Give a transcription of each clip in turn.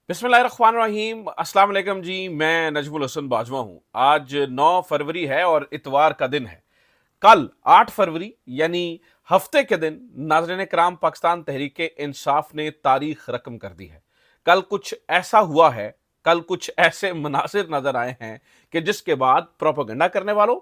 बिस्मिल्लाहिर्रहमानिर्रहीम। अस्सलाम वालेकुम जी। मैं नजमुल हसन बाजवा हूँ। आज 9 फरवरी है और इतवार का दिन है। कल 8 फरवरी यानी हफ्ते के दिन नाज़रीन कराम, पाकिस्तान तहरीक इंसाफ ने तारीख रकम कर दी है। कल कुछ ऐसा हुआ है, कल कुछ ऐसे मनासिर नजर आए हैं कि जिसके बाद प्रोपेगेंडा करने वालों,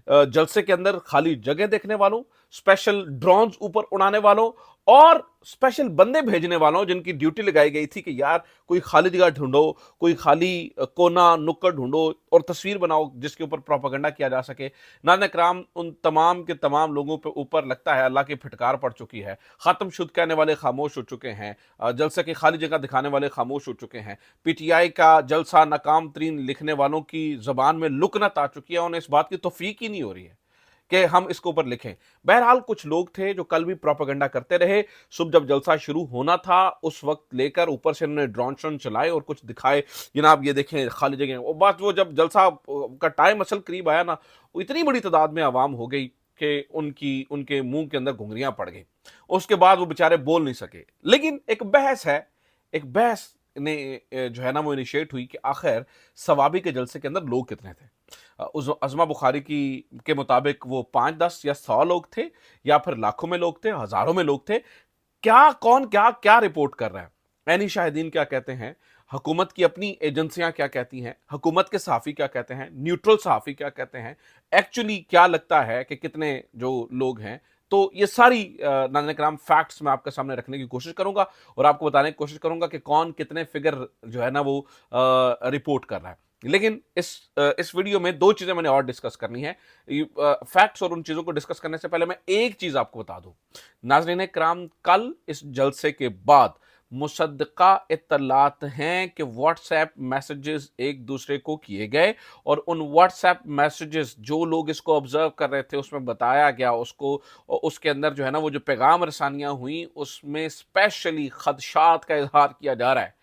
जलसे के अंदर खाली जगह देखने वालों, स्पेशल ड्रोन्स ऊपर उड़ाने वालों और स्पेशल बंदे भेजने वालों जिनकी ड्यूटी लगाई गई थी कि यार कोई खाली जगह ढूंढो, कोई खाली कोना नुक्कड़ ढूंढो और तस्वीर बनाओ जिसके ऊपर प्रोपेगेंडा किया जा सके। नाज़रीन कराम, उन तमाम के तमाम लोगों पे ऊपर लगता है अल्लाह की फिटकार पड़ चुकी है। खात्म शुद कहने वाले खामोश हो चुके हैं, जलसे की खाली जगह दिखाने वाले खामोश हो चुके हैं। पीटीआई का जलसा नाकाम तरीन लिखने वालों की जबान में लुकनत आ चुकी है, उन्हें इस बात की तौफीक ही नहीं हो रही है कि हम इसके ऊपर लिखें। बहरहाल कुछ लोग थे जो कल भी प्रोपेगेंडा करते रहे। सुबह जब जलसा शुरू होना था उस वक्त लेकर ऊपर से उन्होंने ड्रोन शॉन चलाए और कुछ दिखाए, जनाब ये देखें खाली जगह। और बात वो जब जलसा का टाइम असल करीब आया ना, वो इतनी बड़ी तादाद में आवाम हो गई कि उनके मुंह के अंदर घुंघरियां पड़ गई। उसके बाद वो बेचारे बोल नहीं सके। लेकिन एक बहस है, एक बहस ने जो है ना वो इनिशिएट हुई कि आखिर सवाबी के जलसे के अंदर लोग कितने थे। उस अज़मा बुखारी की के मुताबिक वो 5, 10 या 100 लोग थे, या फिर लाखों में लोग थे, हजारों में लोग थे। क्या कौन क्या क्या रिपोर्ट कर रहा है, ऐनी शाहिदीन क्या कहते हैं, हुकूमत की अपनी एजेंसियां क्या कहती हैं, हुकूमत के सहाफ़ी क्या कहते हैं, न्यूट्रल सहाफ़ी क्या कहते हैं, एक्चुअली क्या लगता है कि कितने जो लोग हैं। तो ये सारी नाज़रीन कराम फैक्ट्स मैं आपके सामने रखने की कोशिश करूंगा और आपको बताने की कोशिश करूंगा कि कौन कितने फिगर जो है ना वो रिपोर्ट कर रहा है। लेकिन इस वीडियो में दो चीजें मैंने और डिस्कस करनी है। फैक्ट्स और उन चीजों को डिस्कस करने से पहले मैं एक चीज आपको बता दूं। नाज़रीन कराम, कल इस जलसे के बाद मुसद्दका इत्तलात हैं कि व्हाट्सएप मैसेजेस एक दूसरे को किए गए और उन व्हाट्सएप मैसेजेस जो लोग इसको ऑब्जर्व कर रहे थे उसमें बताया गया, उसको उसके अंदर जो है ना वो जो पैगाम रसानियां हुई उसमें स्पेशली खदशात का इजहार किया जा रहा है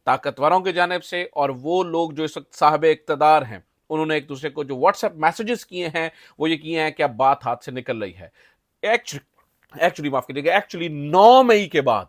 ताकतवरों की जानिब से। और वो लोग जो इस वक्त साहब इक़्तिदार हैं उन्होंने एक दूसरे को जो व्हाट्सएप मैसेजेस किए हैं वो ये किए हैं कि अब बात हाथ से निकल रही है। एक्चुअली माफ कीजिएगा, एक्चुअली 9 मई के बाद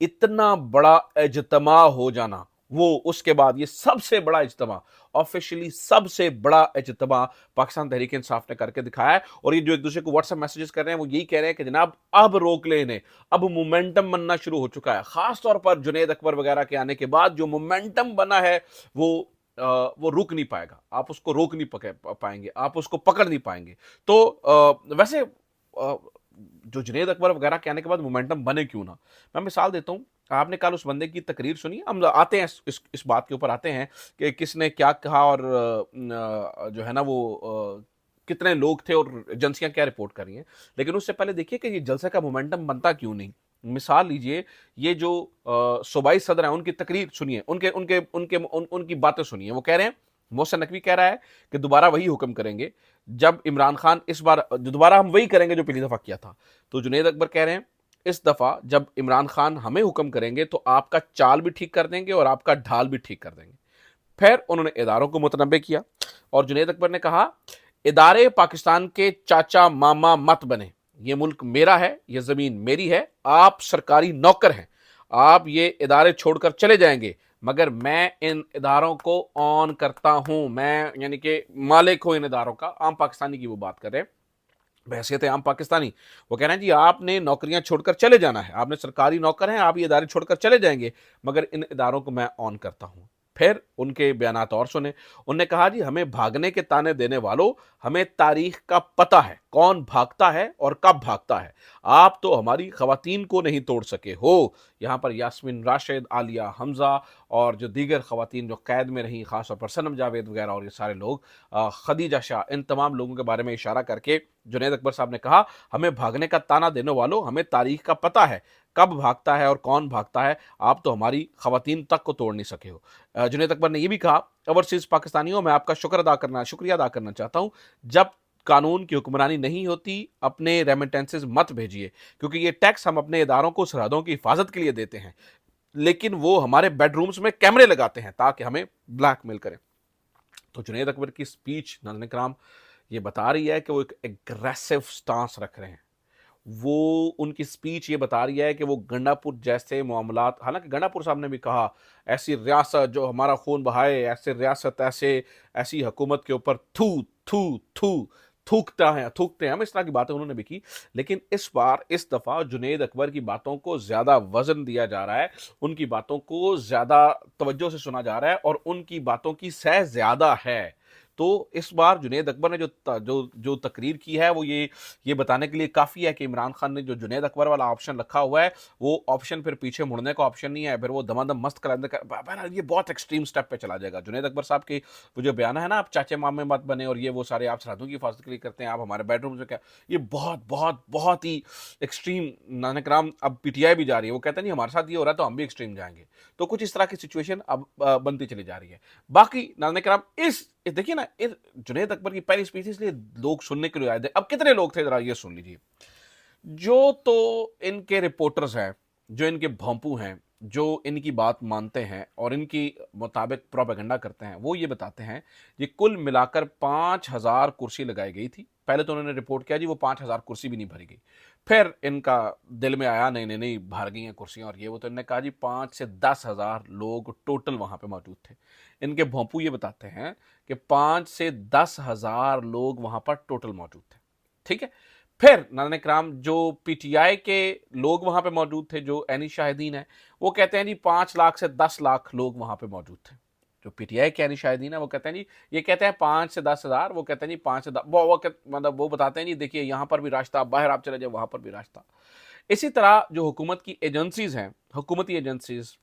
इतना बड़ा इज्तिमा हो जाना, वो उसके बाद ये सबसे बड़ा इज्तिमा, ऑफिशियली सबसे बड़ा इज्तिमा पाकिस्तान तहरीक इंसाफ ने करके दिखाया है। और ये जो एक दूसरे को व्हाट्सएप मैसेजेस कर रहे हैं वो यही कह रहे हैं कि जनाब अब रोक ले इन्हें, अब मोमेंटम बनना शुरू हो चुका है। खास तौर पर जुनैद अकबर वगैरह के आने के बाद जो मोमेंटम बना है वो वो रुक नहीं पाएगा, आप उसको रोक नहीं पाएंगे, आप उसको पकड़ नहीं पाएंगे। तो वैसे जो जुनैद अकबर वगैरह के आने के बाद मोमेंटम बने क्यों ना, मैं मिसाल देता हूँ। आपने कल उस बंदे की तकरीर सुनी, हम आते हैं इस बात के ऊपर आते हैं कि किसने क्या कहा और जो है ना वो कितने लोग थे और एजेंसियां क्या रिपोर्ट कर रही हैं। लेकिन उससे पहले देखिए कि ये जलसे का मोमेंटम बनता क्यों नहीं। मिसाल लीजिए, ये जो सूबाई सदर हैं उनकी तकरीर सुनिए, उनकी बातें सुनिए। वो कह रहे हैं, मोहसिन नकवी कह रहा है कि दोबारा वही हुक्म करेंगे जब इमरान खान, इस बार दोबारा हम वही करेंगे जो पिछली दफा किया था। तो जुनैद अकबर कह रहे हैं इस दफा जब इमरान खान हमें हुक्म करेंगे तो आपका चाल भी ठीक कर देंगे और आपका ढाल भी ठीक कर देंगे। फिर उन्होंने इदारों को मुतनब्बे किया और जुनैद अकबर ने कहा इदारे पाकिस्तान के चाचा मामा मत बने, ये मुल्क मेरा है, ये जमीन मेरी है, आप सरकारी नौकर हैं, आप ये इदारे छोड़कर चले जाएंगे मगर मैं इन इदारों को ऑन करता हूं, मैं यानी कि मालिक हूं इन इदारों का। आम पाकिस्तानी की वो बात कर रहे हैं, बहसियत आम पाकिस्तानी। वो कह रहे हैं जी आपने नौकरियां छोड़कर चले जाना है, आपने सरकारी नौकर हैं, आप ये इदारे छोड़कर चले जाएंगे मगर इन इदारों को मैं ऑन करता हूं। फिर उनके बयानात और सुने। उन्होंने कहा जी हमें भागने के ताने देने वालों, हमें तारीख का पता है कौन भागता है और कब भागता है। आप तो हमारी खवातीन को नहीं तोड़ सके हो। यहाँ पर यास्मीन राशिद, आलिया हमजा और जो दीगर खवातीन जो कैद में रहीं, खासतौर पर सनम जावेद वगैरह और ये सारे लोग, खदीजा शाह, इन तमाम लोगों के बारे में इशारा करके जुनैद अकबर साहब ने कहा हमें भागने का ताना देने वालों, हमें तारीख का पता है कब भागता है और कौन भागता है, आप तो हमारी खवातीन तक को तोड़ नहीं सके हो। जुनैद अकबर ने यह भी कहा ओवरसीज पाकिस्तानियों, मैं आपका शुक्रिया अदा करना चाहता हूं। जब कानून की हुक्मरानी नहीं होती अपने रेमिटेंसेस मत भेजिए, क्योंकि ये टैक्स हम अपने इदारों को सरहदों की हिफाजत के लिए देते हैं, लेकिन वो हमारे बेडरूम्स में कैमरे लगाते हैं ताकि हमें ब्लैकमेल करें। तो जुनैद अकबर की स्पीच नाज़रीन कराम ये बता रही है कि वो एक एग्रेसिव स्टांस रख रहे हैं। وہ उनकी स्पीच ये बता रही है कि वो गंडापुर जैसे मामलात, हालांकि गंडापुर साहब ने भी कहा ऐसी रियासत जो हमारा खून बहाए, ऐसे रियासत, ऐसी हुकूमत के ऊपर थू थू थू थूकते हैं हम, इस तरह की बातें उन्होंने भी की। लेकिन इस बार इस दफा जुनेद अकबर की बातों को ज्यादा वजन दिया जा रहा है, उनकी बातों को ज्यादा तवज्जो से सुना जा रहा है और उनकी बातों की सह ज्यादा है। तो इस बार जुनेद अकबर ने जो तकरीर की है वो ये बताने के लिए काफ़ी है कि इमरान खान ने जो जुनेद अकबर वाला ऑप्शन रखा हुआ है वो ऑप्शन फिर पीछे मुड़ने का ऑप्शन नहीं है, फिर वो दमादम मस्त कराने का, बहरहाल ये बहुत एक्सट्रीम स्टेप पे चला जाएगा। जुनेद अकबर साहब की वो जो बयान है ना, आप चाचे मामे मत बने और ये वो सारे, आप सरहदों की हिफाजत के लिए करते हैं, आप हमारे बेडरूम में क्या, ये बहुत बहुत बहुत ही एक्सट्रीम। नानक राम अब पीटीआई भी जा रही है, वो कहते हैं नहीं हमारे साथ ये हो रहा है तो हम भी एक्सट्रीम जाएंगे। तो कुछ इस तरह की सिचुएशन अब बनती चली जा रही है। बाकी नानक राम देखिए ना, जुनेद अकबर की पहली स्पीच इसलिए लोग सुनने के लिए आए थे। अब कितने लोग थे जरा ये सुन लीजिए। जो तो इनके रिपोर्टर्स हैं, जो इनके भोंपू हैं, जो इनकी बात मानते हैं और इनकी मुताबिक प्रोपेगेंडा करते हैं, वो ये बताते हैं ये कुल मिलाकर 5,000 कुर्सी लगाई गई थी। पहले तो उन्होंने रिपोर्ट किया जी वो 5,000 कुर्सी भी नहीं भरी गई। फिर इनका दिल में आया नहीं नहीं नहीं भर गई हैं कुर्सियां और ये वो, तो इन्होंने कहा जी 5 से 10 हज़ार लोग टोटल वहां पे मौजूद थे। इनके भोंपू ये बताते हैं कि 5 से 10 हज़ार लोग वहां पर टोटल मौजूद थे। ठीक है। फिर नाना कराम जो पीटीआई के लोग वहां पे मौजूद थे, जो एनी शाहिदीन है, वो कहते हैं जी 5 लाख से 10 लाख लोग वहां पे मौजूद थे। जो पीटीआई के एनी शाहिदीन है वो कहते हैं जी, ये कहते हैं 5 से 10 हज़ार, वो कहते हैं जी 5 से 10, मतलब वो बताते हैं जी देखिए यहां पर भी रास्ता, बाहर आप चले जाए वहां पर भी रास्ता। इसी तरह जो हुकूमत की एजेंसीज हैं, हुकूमती एजेंसीज,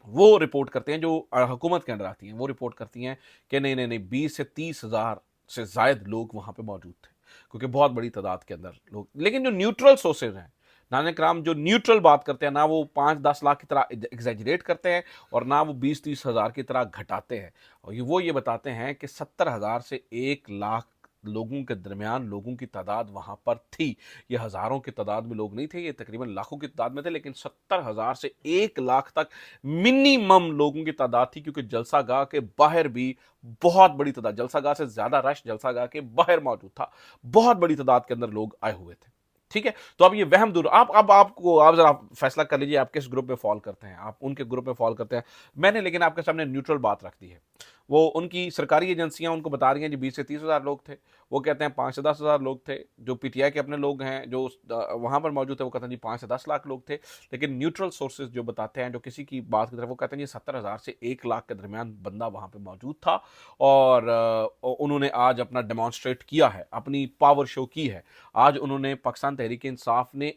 वो रिपोर्ट करते हैं, जो हुकूमत के अंडर आती हैं, वो रिपोर्ट करती हैं कि नहीं नहीं नहीं 20 से 30 हज़ार से जायद लोग वहां पे मौजूद थे, क्योंकि बहुत बड़ी तादाद के अंदर लोग। लेकिन जो न्यूट्रल सोर्सेज हैं, नानक राम जो न्यूट्रल बात करते हैं ना, वो 5-10 लाख की तरह एग्जैजरेट करते हैं और ना वो 20-30 हज़ार की तरह घटाते हैं। और वो ये बताते हैं कि 70 हज़ार से 1 लाख लोगों के दरमियान लोगों की तादाद वहां पर थी। ये हजारों की तादाद में लोग नहीं थे, ये तकरीबन लाखों की तादाद में थे, लेकिन 70 हज़ार से 1 लाख तक मिनिमम लोगों की तादाद थी, क्योंकि जलसागाह के बाहर भी बहुत बड़ी तादाद, जलसागाह से ज्यादा रश जलसागाह के बाहर मौजूद था। बहुत बड़ी तादाद के अंदर लोग आए हुए थे। ठीक है। तो अब ये वहम दूर, आप जरा फैसला कर लीजिए आप किस ग्रुप में फॉल करते हैं, आप उनके ग्रुप में फॉल करते हैं। मैंने लेकिन आपके सामने न्यूट्रल बात रख दी है। वो उनकी सरकारी एजेंसियां उनको बता रही हैं जी 20 से 30 हज़ार लोग थे, वो कहते हैं 5 से 10 हज़ार लोग थे। जो पीटीआई के अपने लोग हैं जो वहां पर मौजूद थे, वो कहते हैं जी 5 से 10 लाख लोग थे। लेकिन न्यूट्रल सोर्सेज जो बताते हैं, जो किसी की बात की तरफ, वो कहते हैं जी 70 हज़ार से 1 लाख के दरमियान बंदा वहां पे मौजूद था। और उन्होंने आज अपना डेमोन्स्ट्रेट किया है, अपनी पावर शो की है। आज उन्होंने, पाकिस्तान तहरीक इंसाफ ने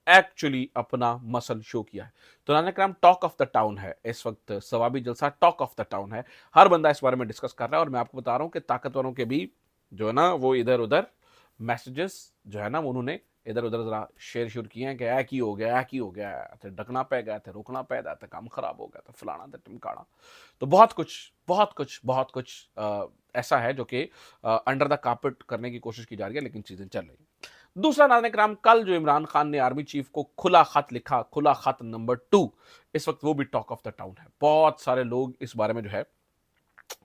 एक्चुअली अपना मसल शो किया है। तो नाना कराम टॉक ऑफ द टाउन है इस वक्त, सवाबी जलसा टॉक ऑफ द टाउन है। हर बंदा इस बारे में डिस्कस कर रहा है और मैं आपको बता रहा हूं कि ताकतवरों के भी जो है ना, वो इधर उधर मैसेजेस जो है ना, उन्होंने इधर उधर जरा शेयर शुरू किए हैं कि ऐ की हो गया थे, डकना पै गया थे, रोकना पै गया था, काम खराब हो गया था, फलाना था, टिमकाना। तो बहुत कुछ ऐसा है जो कि अंडर द कार्पेट करने की कोशिश की जा रही है, लेकिन चीजें चल रही हैं। दूसरा नाज़रीन कराम, कल जो इमरान खान ने आर्मी चीफ को खुला खत लिखा, खुला खत नंबर 2, इस वक्त वो भी टॉक ऑफ द टाउन है। बहुत सारे लोग इस बारे में जो है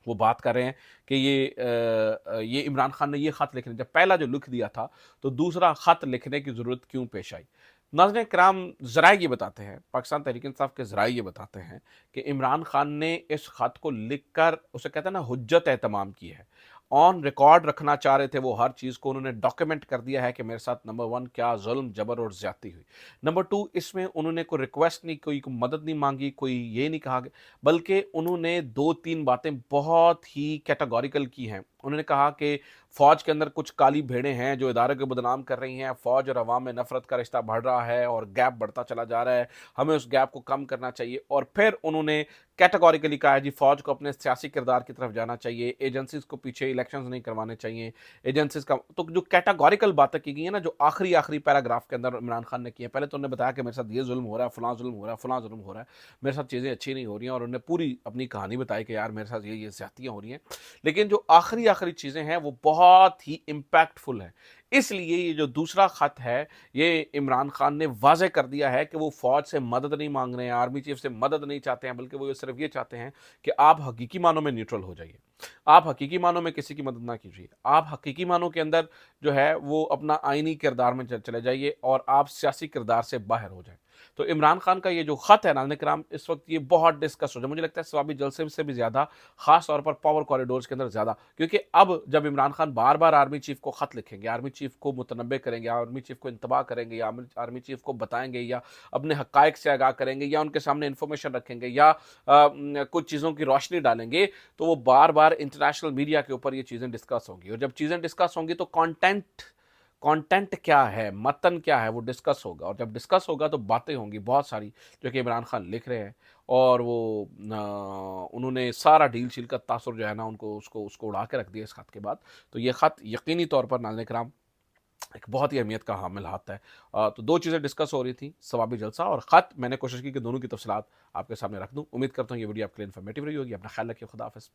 वो बात कर रहे हैं कि ये इमरान खान ने ये खत लिखने, जब पहला जो लिख दिया था तो दूसरा खत लिखने की जरूरत क्यों पेश आई। नाज़रीन कराम, जराए ये बताते हैं, पाकिस्तान तहरीक इंसाफ के जराए ये बताते हैं कि इमरान खान ने इस खत को लिखकर, उसे कहते हैं ना, हुज्जत एहतमाम की है, ऑन रिकॉर्ड रखना चाह रहे थे। वो हर चीज़ को उन्होंने डॉक्यूमेंट कर दिया है कि मेरे साथ नंबर 1 क्या जुल्म, जबर और ज्यादती हुई। नंबर 2, इसमें उन्होंने कोई रिक्वेस्ट नहीं, कोई मदद नहीं मांगी, कोई ये नहीं कहा, बल्कि उन्होंने 2-3 बातें बहुत ही कैटेगोरिकल की हैं। उन्होंने कहा कि फौज के अंदर कुछ काली भेड़ें हैं जो इदारे को बदनाम कर रही हैं, फौज और अवाम में नफरत का रिश्ता बढ़ रहा है और गैप बढ़ता चला जा रहा है, हमें उस गैप को कम करना चाहिए। और फिर उन्होंने कैटेगोरिकली कहा है जी फौज को अपने सियासी किरदार की तरफ जाना चाहिए, एजेंसीज को पीछे इलेक्शंस नहीं करवाने चाहिए, एजेंसीज का। तो जो कैटेगोरिकल बातें की गई है ना, जो आखिरी पैराग्राफ के अंदर इमरान खान ने की है, पहले तो उन्होंने बताया कि मेरे साथ ये जुल्म हो रहा है, फलां जुल्म हो रहा है, फलां जुल्म हो रहा है, मेरे साथ चीज़ें अच्छी नहीं हो रही हैं, और उन्होंने पूरी अपनी कहानी बताई कि यार मेरे साथ ये ज्यादतियाँ हो रही हैं। लेकिन जो आखिरी चीज़ें हैं वो बहुत ही इम्पैक्टफुल है। اس لیے یہ جو دوسرا خط ہے یہ عمران خان نے واضح کر دیا ہے کہ وہ فوج سے مدد نہیں مانگ رہے ہیں، آرمی چیف سے مدد نہیں چاہتے ہیں، بلکہ وہ صرف یہ چاہتے ہیں کہ آپ حقیقی معنوں میں نیوٹرل ہو جائیے، آپ حقیقی معنوں میں کسی کی مدد نہ کیجیے، آپ حقیقی معنوں کے اندر جو ہے وہ اپنا آئینی کردار میں چلے جائیے اور آپ سیاسی کردار سے باہر ہو جائیں۔ تو عمران خان کا یہ جو خط ہے ناظرین کرام، اس وقت یہ بہت ڈسکس ہو جائے، مجھے لگتا ہے سوابی جلسے سے بھی زیادہ، خاص طور پر پاور کوریڈورز کے اندر زیادہ، کیونکہ اب جب عمران خان بار بار آرمی چیف کو خط لکھیں گے، آرمی چیف کو متنبع کریں گے، آرمی چیف کو انتباہ کریں گے، یا آرمی چیف کو بتائیں گے، یا اپنے حقائق سے آگاہ کریں گے، یا ان کے سامنے انفارمیشن رکھیں گے، یا کچھ چیزوں کی روشنی ڈالیں گے، تو وہ بار بار انٹرنیشنل میڈیا کے اوپر یہ چیزیں ڈسکس ہوں گی، اور جب چیزیں ڈسکس ہوں گی تو کانٹینٹ کیا ہے، متن کیا ہے، وہ ڈسکس ہوگا، اور جب ڈسکس ہوگا تو باتیں ہوں گی بہت ساری جو کہ عمران خان لکھ رہے ہیں، اور وہ انہوں نے سارا ڈیل شیل کا تاثر جو ہے نا اس کو اڑا کے رکھ دیا اس خط کے بعد۔ تو یہ خط یقینی طور پر ناظرین کرام ایک بہت ہی اہمیت کا حامل ہاتھ ہے۔ تو دو چیزیں ڈسکس ہو رہی تھیں، ثوابی جلسہ اور خط، میں نے کوشش کی کہ دونوں کی تفصیلات آپ کے سامنے رکھ دوں۔ امید کرتا ہوں یہ ویڈیو آپ کے لیے انفارمیٹیو رہی ہوگی۔ اپنا خیال رکھیے، خدا حافظ۔